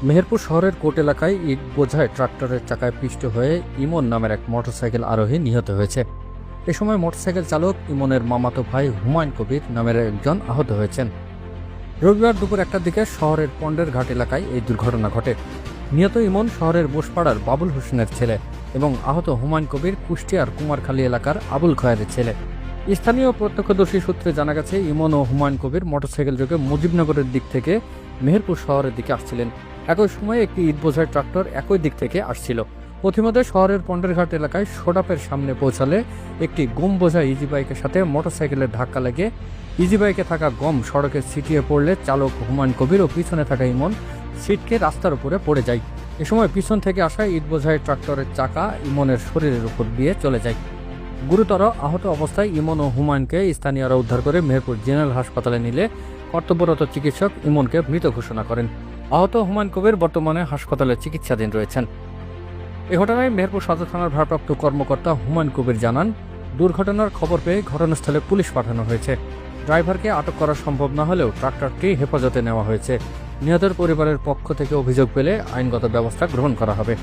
মেহেরপুর শহরের কোট এলাকায় ইট বোঝায় ট্রাক্টরের চাকায় পিষ্ট হয়ে ইমন নামের এক মোটরসাইকেল আরোহী নিহত হয়েছে। এ সময় মোটরসাইকেল চালক ইমনের মামাতো ভাই হুমায়ুন কবির নামের একজন আহত হয়েছেন। রবিবার দুপুর 1টার দিকে শহরের পন্ডের ঘাট এলাকায় এই দুর্ঘটনা ঘটে। নিহত ইমন শহরের বোসপাড়ার বাবুল হোসেনের ছেলে এবং আহত হুমায়ুন কবির কুষ্টিয়ার কুমারখালী এলাকার আবুল খয়েরের ছেলে। স্থানীয় প্রত্যক্ষদর্শী সূত্রে জানা গেছে, ইমন ও হুমায়ুন কবির মোটরসাইকেল যোগে মুজিবনগরের দিক থেকে মেহেরপুর শহরের দিকে আসছিলেন। একই সময়ে একটি ইট বোঝাই ট্রাক্টর একই দিক থেকে আসছিল। পথিমধ্যে শহরের পন্ডেরঘাট এলাকায় সোডাপের সামনে পৌঁছালে একটি গম বোঝা ইজি বাইকের সাথে মোটরসাইকেলের ধাক্কা লেগে ইজি বাইকে থাকা গম সড়কে ছিটিয়ে পড়লে চালক হুমায়ুন কবির ও পিছনে থাকা ইমন সিটকে রাস্তার উপরে পড়ে যায়। এ সময় পিছন থেকে আসা ইট বোঝাই ট্রাক্টরের চাকা ইমনের শরীরের উপর দিয়ে চলে যায়। গুরুতর আহত অবস্থায় ইমন ও হুমায়ুনকে স্থানীয়রা উদ্ধার করে মেহেরপুর জেনারেল হাসপাতালে নিলে কর্তব্যরত চিকিৎসক ইমনকে মৃত ঘোষণা করেন। আহত হুমায়ুন কবির বর্তমানে হাসপাতালে চিকিৎসাধীন রয়েছেন। এ ঘটনায় মেহেরপুর সদর থানার ভারপ্রাপ্ত কর্মকর্তা হুমায়ুন কবির জানান, দুর্ঘটনার খবর পেয়ে ঘটনাস্থলে পুলিশ পাঠানো হয়েছে। ড্রাইভারকে আটক করা সম্ভব না হলেও ট্রাক্টরটি হেফাজতে নেওয়া হয়েছে। নিহতের পরিবারের পক্ষ থেকে অভিযোগ পেলে আইনগত ব্যবস্থা গ্রহণ করা হবে।